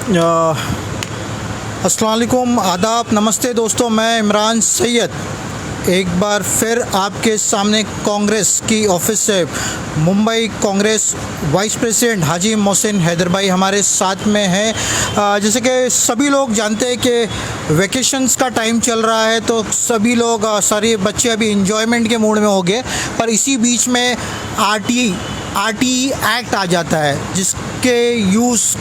अस्सलाम वालेकुम, आदाब, नमस्ते दोस्तों। मैं इमरान सैयद एक बार फिर आपके सामने कांग्रेस की ऑफिस से मुंबई कांग्रेस वाइस प्रेसिडेंट हाजी मोहसिन हैदर भाई हमारे साथ में हैं। जैसे कि सभी लोग जानते हैं कि वैकेशंस का टाइम चल रहा है, तो सभी लोग सारे बच्चे अभी इंजॉयमेंट के मूड में हो गए। पर इसी बीच में आरटी एक्ट आ जाता है, जिसके यूज़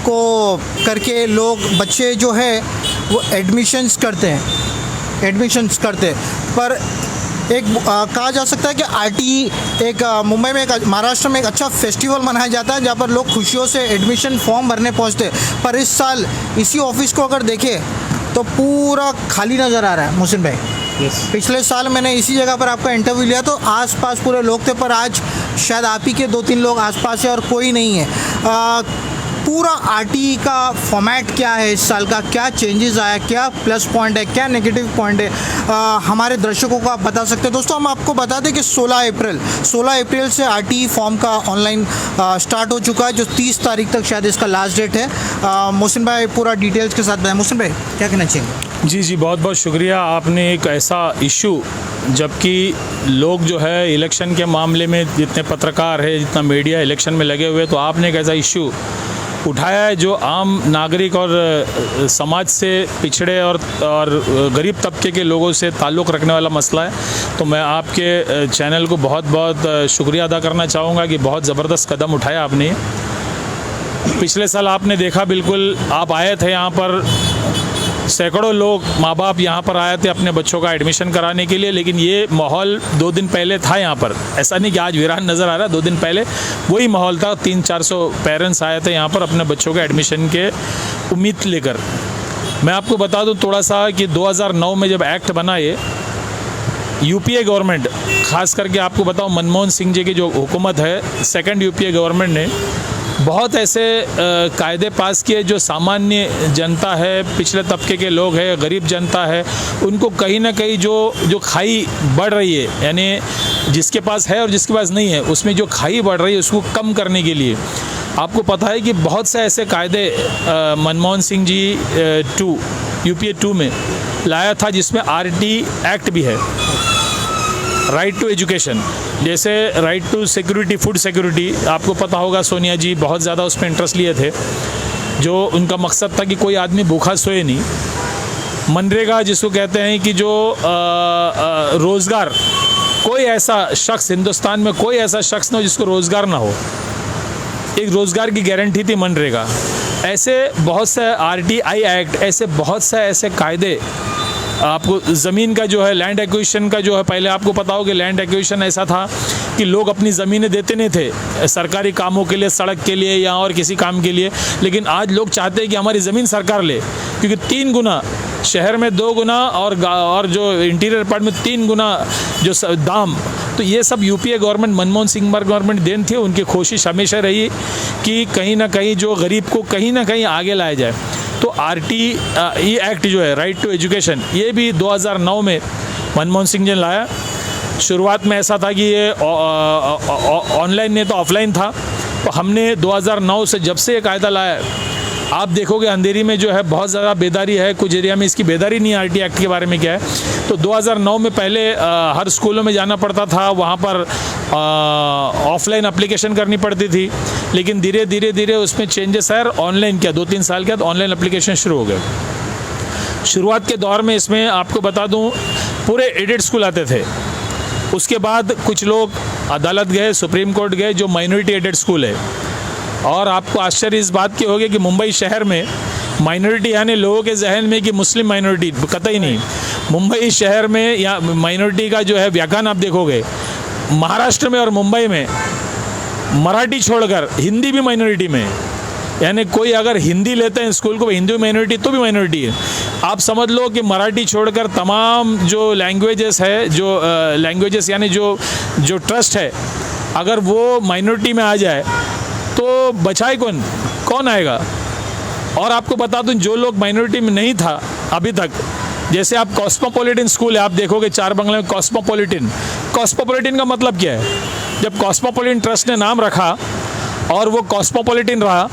को करके लोग बच्चे जो है वो एडमिशन्स करते हैं। पर एक कहा जा सकता है कि आरटी एक मुंबई में, एक महाराष्ट्र में एक अच्छा फेस्टिवल मनाया जाता है, जहाँ पर लोग खुशियों से एडमिशन फॉर्म भरने पहुँचते हैं। पर इस साल इसी ऑफिस को अगर देखें तो पूरा खाली नज़र आ रहा है मोहसिन भाई। पिछले साल मैंने इसी जगह पर आपका इंटरव्यू लिया तो आसपास पूरे लोग थे, पर आज शायद आप ही के 2-3 लोग आसपास है और कोई नहीं है। पूरा आरटी का फॉर्मेट क्या है इस साल का, क्या चेंजेस आया, क्या प्लस पॉइंट है, क्या नेगेटिव पॉइंट है, हमारे दर्शकों को आप बता सकते हैं। दोस्तों, हम आपको बता दें कि 16 अप्रैल से आरटी फॉर्म का ऑनलाइन स्टार्ट हो चुका है, जो 30 तारीख तक शायद इसका लास्ट डेट है। मोहसिन भाई पूरा डिटेल्स के साथ बताएं। मोहसिन भाई, क्या कहना चाहिए? जी, बहुत बहुत शुक्रिया। आपने एक ऐसा इशू, जबकि लोग जो है इलेक्शन के मामले में, जितने पत्रकार है, जितना मीडिया इलेक्शन में लगे हुए, तो आपने एक ऐसा इशू उठाया है जो आम नागरिक और समाज से पिछड़े और गरीब तबके के लोगों से ताल्लुक़ रखने वाला मसला है। तो मैं आपके चैनल को बहुत बहुत शुक्रिया अदा करना चाहूँगा कि बहुत ज़बरदस्त कदम उठाया आपने। पिछले साल आपने देखा, बिल्कुल आप आए थे यहाँ पर, सैकड़ों लोग, माँ बाप यहाँ पर आए थे अपने बच्चों का एडमिशन कराने के लिए। लेकिन ये माहौल 2 दिन पहले था यहाँ पर, ऐसा नहीं कि आज वीरान नज़र आ रहा है। 2 दिन पहले वही माहौल था। 300-400 पेरेंट्स आए थे यहाँ पर अपने बच्चों के एडमिशन के उम्मीद लेकर। मैं आपको बता दूँ थोड़ा सा कि 2009 में जब एक्ट बना, ये यूपीए गवर्नमेंट, ख़ास करके आपको बताऊँ मनमोहन सिंह जी की जो हुकूमत है, सेकेंड यूपीए गवर्नमेंट ने बहुत ऐसे कायदे पास किए जो सामान्य जनता है, पिछले तबके के लोग हैं, गरीब जनता है, उनको कहीं ना कहीं जो खाई बढ़ रही है, यानी जिसके पास है और जिसके पास नहीं है, उसमें जो खाई बढ़ रही है उसको कम करने के लिए आपको पता है कि बहुत से ऐसे कायदे मनमोहन सिंह जी यूपीए 2 में लाया था, जिसमें आरटी एक्ट भी है। राइट टू एजुकेशन, जैसे right to security, food security, आपको पता होगा सोनिया जी बहुत ज़्यादा उसमें इंटरेस्ट लिए थे, जो उनका मकसद था कि कोई आदमी भूखा सोए नहीं। मनरेगा जिसको कहते हैं कि जो रोज़गार, कोई ऐसा शख्स हिंदुस्तान में, कोई ऐसा शख्स ना हो जिसको रोज़गार ना हो, एक रोज़गार की गारंटी थी मनरेगा। ऐसे बहुत से आरटीआई एक्ट, ऐसे बहुत से ऐसे कायदे, आपको ज़मीन का जो है, लैंड एक्विजिशन का जो है, पहले आपको पता हो कि लैंड एक्विजिशन ऐसा था कि लोग अपनी ज़मीनें देते नहीं थे सरकारी कामों के लिए, सड़क के लिए या और किसी काम के लिए। लेकिन आज लोग चाहते हैं कि हमारी ज़मीन सरकार ले, क्योंकि 3 गुना, शहर में 2 गुना और जो इंटीरियर पार्ट में 3 गुना जो दाम। तो ये सब UPA government, Manmohan Singh government देन थी। उनकी कोशिश हमेशा रही कि कहीं ना कहीं जो गरीब को कहीं ना कहीं आगे लाया जाए। तो ये एक्ट जो है, राइट टू एजुकेशन, ये भी 2009 में मनमोहन सिंह ने लाया। शुरुआत में ऐसा था कि ये ऑनलाइन नहीं तो ऑफलाइन था। तो हमने 2009 से जब से ये कायदा लाया, आप देखोगे अंधेरी में जो है बहुत ज़्यादा बेदारी है, कुछ एरिया में इसकी बेदारी नहीं है आरटी एक्ट के बारे में क्या है। तो 2009 में पहले हर स्कूलों में जाना पड़ता था, वहाँ पर ऑफलाइन एप्लीकेशन करनी पड़ती थी। लेकिन धीरे धीरे उसमें चेंजेस आए और ऑनलाइन किया। 2-3 साल के बाद ऑनलाइन एप्लीकेशन शुरू हो गए। शुरुआत के दौर में इसमें आपको बता दूँ पूरे एडेड स्कूल आते थे। उसके बाद कुछ लोग अदालत गए, सुप्रीम कोर्ट गए, जो माइनॉरिटी एडेड स्कूल है। और आपको आश्चर्य इस बात की होगी कि मुंबई शहर में माइनॉरिटी, यानी लोगों के जहन में कि मुस्लिम माइनॉरिटी, कतई नहीं। मुंबई शहर में या माइनॉरिटी का जो है व्याख्यान आप देखोगे, महाराष्ट्र में और मुंबई में मराठी छोड़कर हिंदी भी माइनॉरिटी में, यानी कोई अगर हिंदी लेते हैं स्कूल को, हिंदी माइनॉरिटी तो भी माइनॉरिटी है। आप समझ लो कि मराठी छोड़कर तमाम जो लैंग्वेजेस है, जो लैंग्वेजेस यानी जो ट्रस्ट है, अगर वो माइनॉरिटी में आ जाए तो बचाए कौन आएगा। और आपको बता दूं, जो लोग माइनॉरिटी में नहीं था अभी तक, जैसे आप कॉस्मोपॉलिटन स्कूल है, आप देखोगे 4 बंगले में कॉस्मोपॉलिटन का मतलब क्या है? जब कॉस्मोपॉलिटन ट्रस्ट ने नाम रखा और वो कॉस्मोपॉलिटन रहा,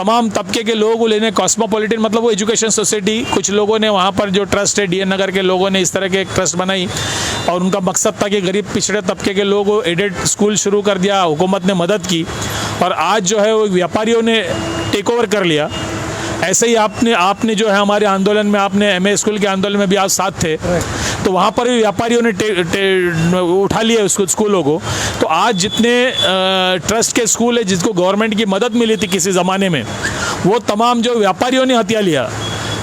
तमाम तबके के लोगों को लेने, कॉस्मोपॉलिटन मतलब वो एजुकेशन सोसाइटी, कुछ लोगों ने वहाँ पर जो ट्रस्ट है DN नगर के लोगों ने इस तरह के एक ट्रस्ट बनाई और उनका मकसद था कि गरीब पिछड़े तबके के लोगों को एडेड स्कूल शुरू कर दिया, हुकूमत ने मदद की और आज जो है वो व्यापारियों ने टेक ओवर कर लिया। ऐसे ही आपने जो है हमारे आंदोलन में, आपने MA स्कूल के आंदोलन में भी आप साथ थे, तो वहाँ पर भी व्यापारियों ने उठा लिया उसको स्कूलों को। तो आज जितने ट्रस्ट के स्कूल है जिसको गवर्नमेंट की मदद मिली थी किसी ज़माने में, वो तमाम जो व्यापारियों ने हथिया लिया।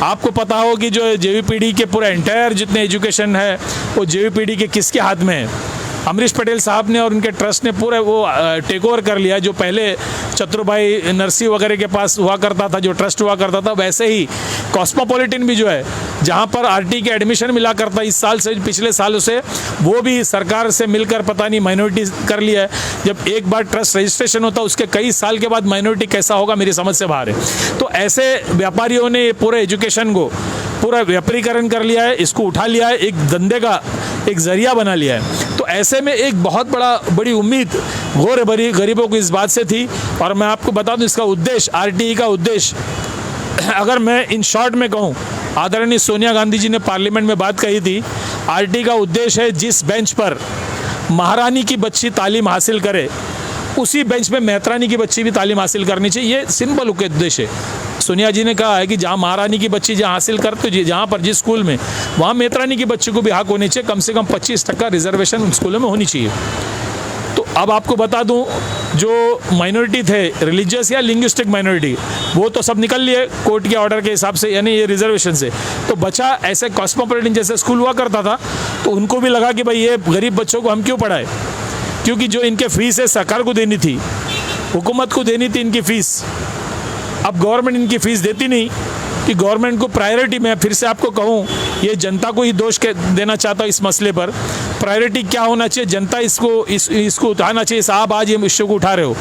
आपको पता हो कि जो JVPD के पूरा एंटायर जितने एजुकेशन है वो JVPD के किसके हाथ में है? अमरीश पटेल साहब ने और उनके ट्रस्ट ने पूरा वो टेक ओवर कर लिया। जो पहले चतुरभाई नरसिंह वगैरह के पास हुआ करता था, जो ट्रस्ट हुआ करता था, वैसे ही कॉस्मोपॉलिटन भी जो है जहाँ पर RT के एडमिशन मिला करता इस साल से पिछले सालों से, वो भी सरकार से मिलकर पता नहीं माइनॉरिटी कर लिया है। जब एक बार ट्रस्ट रजिस्ट्रेशन होता उसके कई साल के बाद माइनॉरिटी कैसा होगा मेरी समझ से बाहर है। तो ऐसे व्यापारियों ने पूरे एजुकेशन को पूरा व्यापारीकरण कर लिया है, इसको उठा लिया है, एक धंधे का एक जरिया बना लिया है। तो ऐसे में एक बहुत बड़ी उम्मीद गौर भरी गरीबों को इस बात से थी। और मैं आपको बता दूं इसका उद्देश्य, RTE का उद्देश्य अगर मैं इन शॉर्ट में कहूं, आदरणीय सोनिया गांधी जी ने पार्लियामेंट में बात कही थी, RTE का उद्देश्य है जिस बेंच पर महारानी की बच्ची तालीम हासिल करे उसी बेंच पे मेहतरानी की बच्ची भी तालीम हासिल करनी चाहिए। ये सिंपल उद्देश्य है। सोनिया जी ने कहा है कि जहाँ महारानी की बच्ची जहाँ हासिल करते जहाँ पर जिस स्कूल में, वहाँ मेहतरानी की बच्ची को भी हक होनी चाहिए। कम से कम 25% रिजर्वेशन उन स्कूलों में होनी चाहिए। तो अब आपको बता दूं, जो माइनॉरिटी थे रिलीजियस या लिंग्विस्टिक माइनॉरिटी, वो तो सब निकल लिए कोर्ट के ऑर्डर के हिसाब से, यानी ये रिजर्वेशन से। तो बचा ऐसे कॉस्मोपॉलिटन जैसे स्कूल हुआ करता था, तो उनको भी लगा कि भाई ये गरीब बच्चों को हम क्यों पढ़ाए, क्योंकि जो इनके फीस है सरकार को देनी थी, हुकूमत को देनी थी इनकी फ़ीस। अब गवर्नमेंट इनकी फ़ीस देती नहीं कि गवर्नमेंट को प्रायोरिटी, मैं फिर से आपको कहूँ, ये जनता को ही दोष देना चाहता हूँ इस मसले पर। प्रायोरिटी क्या होना चाहिए, जनता इसको उठाना चाहिए। आप आज ये इश्यू को उठा रहे हो,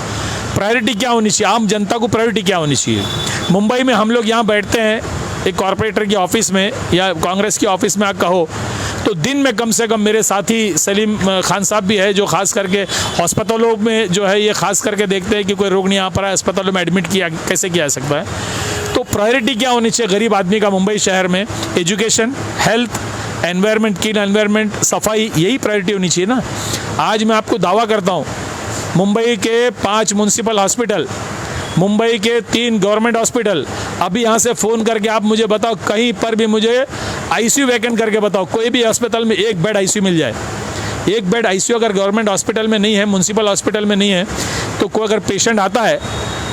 प्रायोरिटी क्या होनी चाहिए, आम जनता को प्रायोरिटी क्या होनी चाहिए। मुंबई में हम लोग यहाँ बैठते हैं एक कॉरपोरेटर की ऑफिस में या कांग्रेस की ऑफिस में आप कहो तो दिन में कम से कम, मेरे साथी सलीम खान साहब भी है जो खास करके अस्पतालों में जो है ये खास करके देखते हैं कि कोई रोग नहीं आ पा रहा है, अस्पतालों में एडमिट कैसे किया जा सकता है। तो प्रायोरिटी क्या होनी चाहिए गरीब आदमी का मुंबई शहर में? Education, health, environment, clean environment, सफाई, यही प्रायोरिटी होनी चाहिए ना। आज मैं आपको दावा करता हूँ, मुंबई के 5 म्यूनसिपल हॉस्पिटल, मुंबई के 3 गवर्नमेंट हॉस्पिटल, अभी यहाँ से फ़ोन करके आप मुझे बताओ, कहीं पर भी मुझे ICU वैकेंट करके बताओ, कोई भी अस्पताल में एक बेड ICU मिल जाए। एक बेड ICU अगर गवर्नमेंट हॉस्पिटल में नहीं है, म्यूनसिपल हॉस्पिटल में नहीं है, तो कोई अगर पेशेंट आता है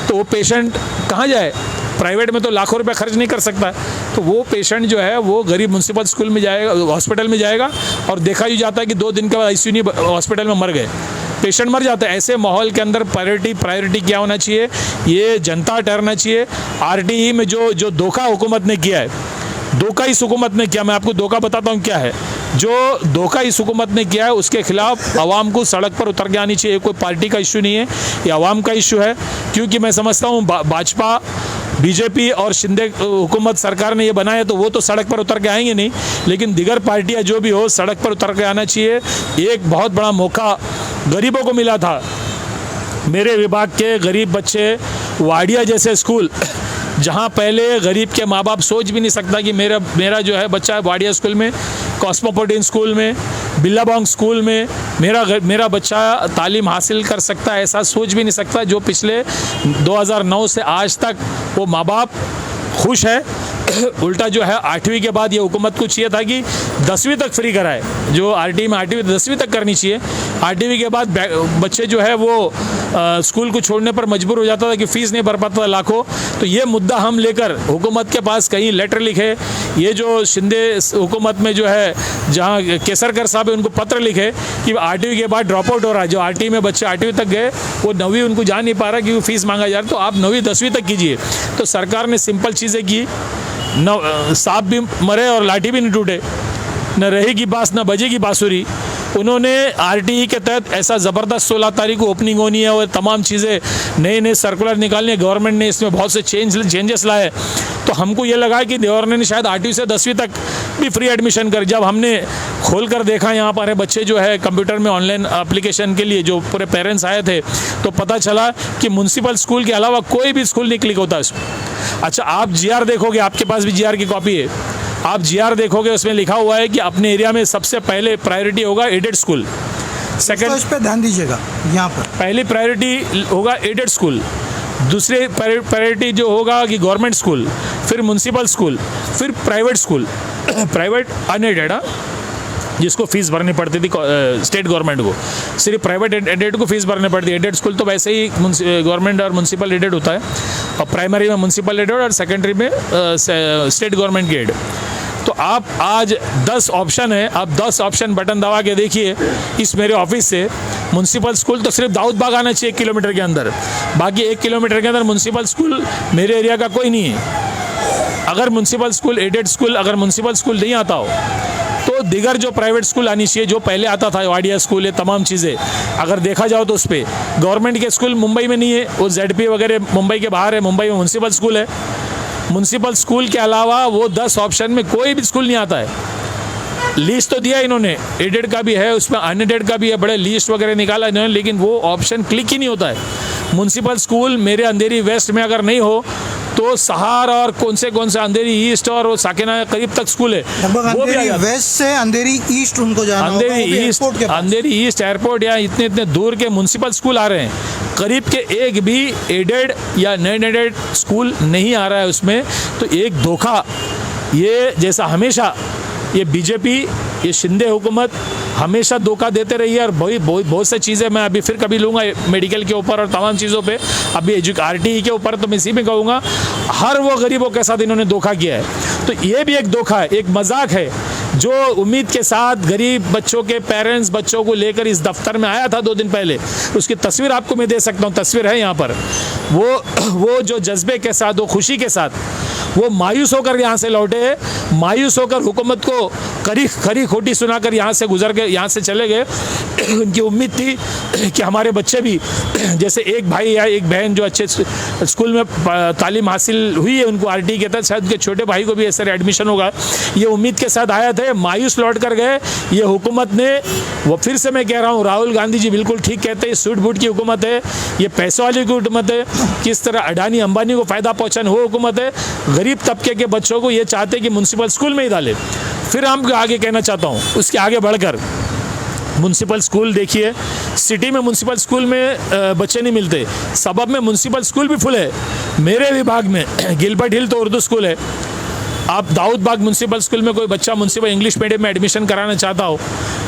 तो वो पेशेंट कहाँ जाए? प्राइवेट में तो लाखों रुपए खर्च नहीं कर सकता। तो वो पेशेंट जो है वो गरीब म्यूनसिपल स्कूल में जाएगा, हॉस्पिटल में जाएगा, और देखा ही जाता है कि 2 दिन के बाद ICU नहीं, हॉस्पिटल में मर गए, पेशेंट मर जाता है। ऐसे माहौल के अंदर प्रायोरिटी क्या होना चाहिए, ये जनता ठहरना चाहिए। RTE में जो धोखा हुकूमत ने किया है, धोखा इस हुकूमत ने किया, मैं आपको धोखा बताता हूँ क्या है। जो धोखा इस हुकूमत ने किया है उसके खिलाफ आवाम को सड़क पर उतर के आनी चाहिए। कोई पार्टी का इशू नहीं है, ये आवाम का इशू है। क्योंकि मैं समझता हूँ भाजपा, BJP और शिंदे हुकूमत सरकार ने ये बनाया तो वो तो सड़क पर उतर के आएंगे नहीं, लेकिन दिगर पार्टियाँ जो भी हो सड़क पर उतर के आना चाहिए। एक बहुत बड़ा मौका गरीबों को मिला था। मेरे विभाग के गरीब बच्चे, वाडिया जैसे स्कूल, जहाँ पहले गरीब के माँ बाप सोच भी नहीं सकता कि मेरा जो है बच्चा वाडिया स्कूल में, कॉस्मोपॉलिटन स्कूल में, बिल्लाबोंग स्कूल में मेरा बच्चा तालीम हासिल कर सकता है, ऐसा सोच भी नहीं सकता। जो पिछले 2009 से आज तक वो माँ बाप खुश है। उल्टा जो है 8वीं के बाद ये हुकूमत को चाहिए था कि 10वीं तक फ्री कराए। जो RTE में 8वीं 10वीं तक करनी चाहिए। 8वीं के बाद बच्चे जो है वो स्कूल को छोड़ने पर मजबूर हो जाता था कि फ़ीस नहीं भर पाता था लाखों। तो ये मुद्दा हम लेकर हुकूमत के पास कहीं लेटर लिखे, ये जो शिंदे हुकूमत में जो है जहाँ केसरकर साहब है उनको पत्र लिखे कि 8वीं के बाद ड्रॉप आउट हो रहा है। जो RTE में बच्चे 8वीं तक गए वो 9वीं उनको जा नहीं पा रहा क्योंकि फ़ीस मांगा जा रहा है, तो आप 9वीं 10वीं तक कीजिए। तो सरकार ने सिंपल चीज़ें की, न सांप भी मरे और लाठी भी नहीं टूटे, न रहेगी बाँस न बजेगी बाँसुरी। उन्होंने आरटीई के तहत ऐसा ज़बरदस्त 16 तारीख को ओपनिंग होनी है और तमाम चीज़ें नए नए सर्कुलर निकालने, गवर्नमेंट ने इसमें बहुत से चेंजेस लाए। तो हमको ये लगा कि गवर्नमेंट ने शायद 8वीं से 10वीं तक भी फ्री एडमिशन कर। जब हमने खोल कर देखा यहाँ पर बच्चे जो है कंप्यूटर में ऑनलाइन एप्लीकेशन के लिए जो पूरे पेरेंट्स आए थे, तो पता चला कि म्यूनसिपल स्कूल के अलावा कोई भी स्कूल नहीं क्लिक होता इसमें। अच्छा, आप जीआर देखोगे, आपके पास भी जीआर की कॉपी है, आप जीआर देखोगे, उसमें लिखा हुआ है कि अपने एरिया में सबसे पहले प्रायोरिटी होगा एडेड स्कूल। सेकंड, इस पे ध्यान दीजिएगा, यहाँ पर पहली प्रायोरिटी होगा एडेड स्कूल, दूसरे प्रायोरिटी जो होगा कि गवर्नमेंट स्कूल, फिर म्यूनसिपल स्कूल, फिर प्राइवेट स्कूल, प्राइवेट अनएडेड, जिसको फीस भरनी पड़ती थी स्टेट गवर्नमेंट को, सिर्फ प्राइवेट एडेड को फीस भरनी पड़ती है। एडेड स्कूल तो वैसे ही गवर्नमेंट और म्यूनसिपल एडेड होता है, और प्राइमरी में म्यूनसिपल एडेड और सेकेंडरी में स्टेट गवर्नमेंट की एड। तो आप आज 10 ऑप्शन है, आप 10 ऑप्शन बटन दबा के देखिए इस मेरे ऑफिस से। म्यूनसिपल स्कूल तो सिर्फ दाऊद बाग आना चाहिए 1 किलोमीटर के अंदर, बाकी 1 किलोमीटर के अंदर म्यूनसिपल स्कूल मेरे एरिया का कोई नहीं है। अगर म्यूनसिपल स्कूल एडेड स्कूल, अगर म्यूनसिपल स्कूल नहीं आता हो तो दिगर जो प्राइवेट स्कूल आनी चाहिए, जो पहले आता था वाडिया स्कूल है, तमाम चीज़ें अगर देखा जाओ तो उस पर गवर्नमेंट के स्कूल मुंबई में नहीं है, वो ZP वगैरह मुंबई के बाहर है, मुंबई में म्यूनसिपल स्कूल है। म्यूनसिपल स्कूल के अलावा वो 10 ऑप्शन में कोई भी स्कूल नहीं आता है। लिस्ट तो दिया इन्होंने, एडेड का भी है, उसमें अनएडेड का भी है, बड़े लिस्ट वगैरह निकाला इन्होंने, लेकिन वो ऑप्शन क्लिक ही नहीं होता है। म्यूनसिपल स्कूल मेरे अंधेरी वेस्ट में अगर नहीं हो तो सहार और कौन से अंधेरी ईस्ट और वो साकिना करीब तक स्कूल है, वो भी वेस्ट से अंधेरी ईस्ट उनको जाना होगा, अंधेरी ईस्ट एयरपोर्ट या इतने दूर के म्यूनसिपल स्कूल आ रहे हैं, करीब के एक भी एडेड या नॉन एडेड स्कूल नहीं आ रहा है उसमें। तो एक धोखा, ये जैसा हमेशा ये बीजेपी, ये शिंदे हुकूमत हमेशा धोखा देते रही है। और बहुत सी चीज़ें मैं अभी फिर कभी लूँगा मेडिकल के ऊपर और तमाम चीज़ों पे, अभी आरटीई के ऊपर तो मैं इसी में कहूँगा, हर वो गरीबों के साथ इन्होंने धोखा किया है। तो ये भी एक धोखा है, एक मजाक है। जो उम्मीद के साथ गरीब बच्चों के पेरेंट्स बच्चों को लेकर इस दफ्तर में आया था 2 दिन पहले, उसकी तस्वीर आपको मैं दे सकता हूँ, तस्वीर है यहाँ पर। वो जो जज्बे के साथ, वो खुशी के साथ, वो मायूस होकर यहाँ से लौटे, मायूस होकर हुकूमत को खरी खोटी सुनाकर यहाँ से गुजर गए, यहाँ से चले गए। उनकी उम्मीद थी कि हमारे बच्चे भी, जैसे एक भाई या एक बहन जो अच्छे स्कूल में तालीम हासिल हुई है, उनको आरटीई के तहत शायद उनके छोटे भाई को भी ऐसे एडमिशन होगा, ये उम्मीद के साथ आया थे, मायूस लौट कर गए। ये हुकूमत ने, वो फिर से मैं कह रहा हूँ, राहुल गांधी जी बिल्कुल ठीक कहते हैं, सूट बूट की हुकूमत है, ये पैसों वाली की हुकूमत है, किस तरह अडानी अंबानी को फ़ायदा पहुँचाने वो हुकूमत है। गरीब तबके के बच्चों को ये चाहते कि म्यूनसिपल स्कूल में ही डाले। फिर हम आगे कहना चाहता हूँ, उसके आगे बढ़कर म्यूनसिपल स्कूल देखिए, सिटी में म्यूनसिपल स्कूल में बच्चे नहीं मिलते, सबब में म्यूनसिपल स्कूल भी फुल है। मेरे विभाग में गिलबर्ट हिल तो उर्दू स्कूल है, आप दाऊद बाग म्यूनसिपल स्कूल में कोई बच्चा म्यूनसिपल इंग्लिश मीडियम में एडमिशन कराना चाहता हो,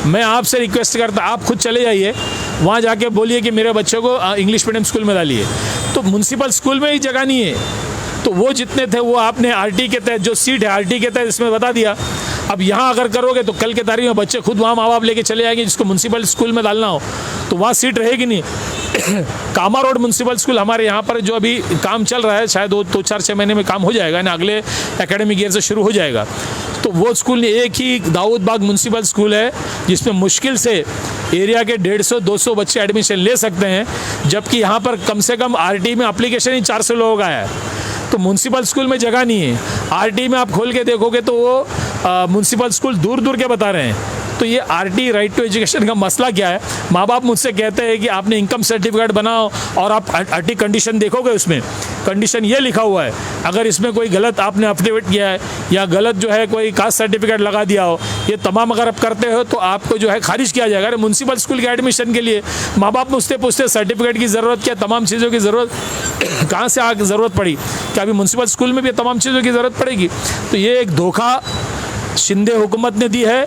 मैं आपसे रिक्वेस्ट करता, आप खुद चले जाइए वहाँ जाके बोलिए कि मेरे बच्चों को इंग्लिश मीडियम स्कूल में डालिए। तो म्यूनसिपल स्कूल में ही जगह नहीं है, तो वो जितने थे वो आपने आरटी के तहत जो सीट है आरटी के तहत इसमें बता दिया। अब यहाँ अगर करोगे तो कल के तारीख में बच्चे खुद वहाँ माँ बाप लेके चले जाएंगे, जिसको म्यूनसिपल स्कूल में डालना हो तो वहाँ सीट रहेगी नहीं। कामा रोड म्यूनसिपल स्कूल हमारे यहाँ पर जो अभी काम चल रहा है, शायद 2-4-6 महीने में काम हो जाएगा ना, अगले एकेडमिक ईयर से शुरू हो जाएगा। तो वो स्कूल एक ही दाऊद बाग म्यूनसिपल स्कूल है जिसमें मुश्किल से एरिया के 150-200 बच्चे एडमिशन ले सकते हैं, जबकि यहाँ पर कम से कम आरटी में एप्लीकेशन ही 400 लोगों का है। तो म्यूनसिपल स्कूल में जगह नहीं है। आरटी में आप खोल के देखोगे तो वो म्यूनसिपल स्कूल दूर दूर के बता रहे हैं। तो ये आरटी राइट टू एजुकेशन का मसला क्या है? माँ बाप मुझसे कहते हैं कि आपने इनकम सर्टिफिकेट बनाओ और आप आरटी कंडीशन देखोगे, उसमें कंडीशन ये लिखा हुआ है, अगर इसमें कोई गलत आपने अफिडेविट किया है या गलत जो है कोई कास्ट सर्टिफिकेट लगा दिया हो, ये तमाम अगर आप करते हो तो आपको जो है खारिज किया जाएगा। अरे म्यूनसिपल स्कूल के एडमिशन के लिए माँ बाप मुझसे पूछते सर्टिफिकेट की ज़रूरत क्या, तमाम चीज़ों की ज़रूरत कहाँ से आगे ज़रूरत पड़ी, क्या अभी म्यूनसिपल स्कूल में भी तमाम चीज़ों की ज़रूरत पड़ेगी? तो ये एक धोखा शिंदे हुकूमत ने दी है,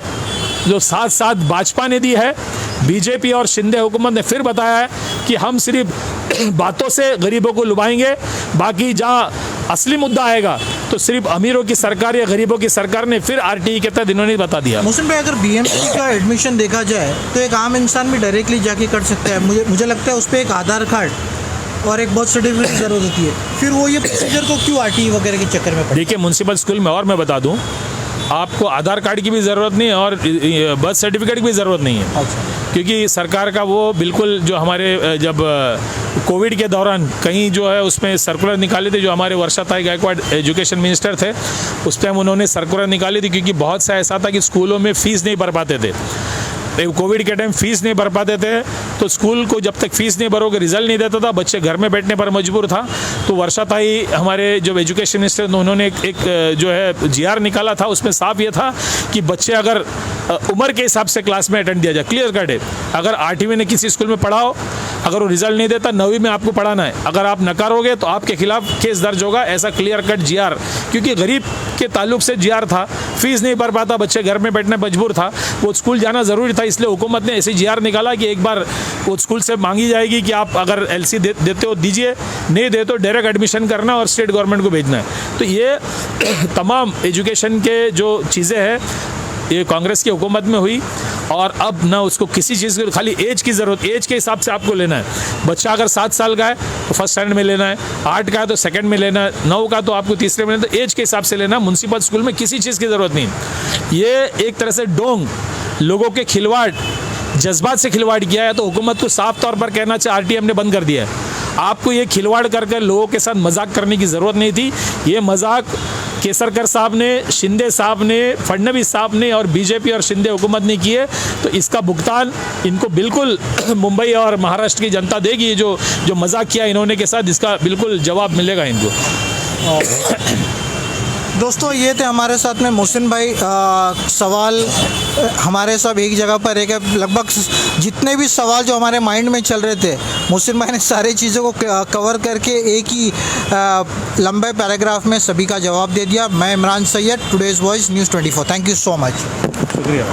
जो साथ साथ भाजपा ने दी है। बीजेपी और शिंदे हुकूमत ने फिर बताया है कि हम सिर्फ बातों से गरीबों को लुभाएंगे, बाकी जहाँ असली मुद्दा आएगा तो सिर्फ अमीरों की सरकार या गरीबों की सरकार ने फिर आरटीई के तहत इन्होंने बता दिया। मोहसिन भाई, अगर बीएमसी का एडमिशन देखा जाए तो एक आम इंसान भी डायरेक्टली जाके कर सकता है। मुझे लगता है उस पर एक आधार कार्ड और एक बर्थ सर्टिफिकेट की ज़रूरत होती है, फिर वो ये प्रोसीजर को क्यों आरटीई वगैरह के चक्कर में? देखिए म्यूनसिपल स्कूल में, और मैं बता दूँ, आपको आधार कार्ड की भी ज़रूरत नहीं है और बर्थ सर्टिफिकेट की भी ज़रूरत नहीं है। अच्छा। क्योंकि सरकार का वो बिल्कुल जो हमारे जब कोविड के दौरान कहीं जो है उसमें सर्कुलर निकाले थे, जो हमारे वर्षाताई गायकवाड़ एजुकेशन मिनिस्टर थे, उस टाइम उन्होंने सर्कुलर निकाली थी, क्योंकि बहुत सा ऐसा था कि स्कूलों में फ़ीस नहीं भर पाते थे। कोविड के टाइम फीस नहीं भर पाते थे, तो स्कूल को जब तक फीस नहीं भरोगे रिजल्ट नहीं देता था, बच्चे घर में बैठने पर मजबूर था। तो वर्षाताई हमारे जो एजुकेशन मिनिस्टर उन्होंने एक जो है GR निकाला था, उसमें साफ ये था कि बच्चे अगर उम्र के हिसाब से क्लास में अटेंड दिया जाए, क्लियर कट है। अगर 8वीं में किसी स्कूल में पढ़ाओ, अगर वो रिजल्ट नहीं देता 9वीं में आपको पढ़ाना है, अगर आप नकारोगे तो आपके खिलाफ केस दर्ज होगा, ऐसा क्लियर कट GR। क्योंकि गरीब के ताल्लुक से GR था, फीस नहीं भर पाता, बच्चे घर में बैठने मजबूर था, वो स्कूल जाना ज़रूरी था। इसलिए हुकूमत ने ऐसे GR निकाला कि एक बार वो स्कूल से मांगी जाएगी कि आप अगर LC देते हो दीजिए, नहीं दे तो डायरेक्ट एडमिशन करना और स्टेट गवर्नमेंट को भेजना है। तो ये तमाम एजुकेशन के जो चीज़ें हैं ये कांग्रेस की हुकूमत में हुई, और अब ना उसको किसी चीज़ की खाली एज की ज़रूरत, एज के हिसाब से आपको लेना है। बच्चा अगर 7 साल का है तो फर्स्ट स्टैंडर्ड में लेना है, 8 का है तो सेकंड में लेना है, 9 का तो आपको तीसरे में लेना है। तो एज के हिसाब से लेना। म्युनिसिपल स्कूल में किसी चीज़ की ज़रूरत नहीं। ये एक तरह से डोंग लोगों के खिलवाड़, जज्बात से खिलवाड़ किया है। तो हुकूमत को साफ तौर पर कहना चाहिए RTM ने बंद कर दिया है। आपको ये खिलवाड़ करके लोगों के साथ मजाक करने की ज़रूरत नहीं थी। ये मजाक केसरकर साहब ने, शिंदे साहब ने, फडणवीस साहब ने और बीजेपी और शिंदे हुकूमत ने किए। तो इसका भुगतान इनको बिल्कुल मुंबई और महाराष्ट्र की जनता देगी। जो मजाक किया इन्होंने के साथ, इसका बिल्कुल जवाब मिलेगा इनको। दोस्तों ये थे हमारे साथ में मोहसिन भाई। सवाल हमारे सब एक जगह पर एक लगभग जितने भी सवाल जो हमारे माइंड में चल रहे थे, मोहसिन भाई ने सारी चीज़ों को कवर करके एक ही लंबे पैराग्राफ में सभी का जवाब दे दिया। मैं Imran Syed, today's voice news 24। Thank you so much. शुक्रिया।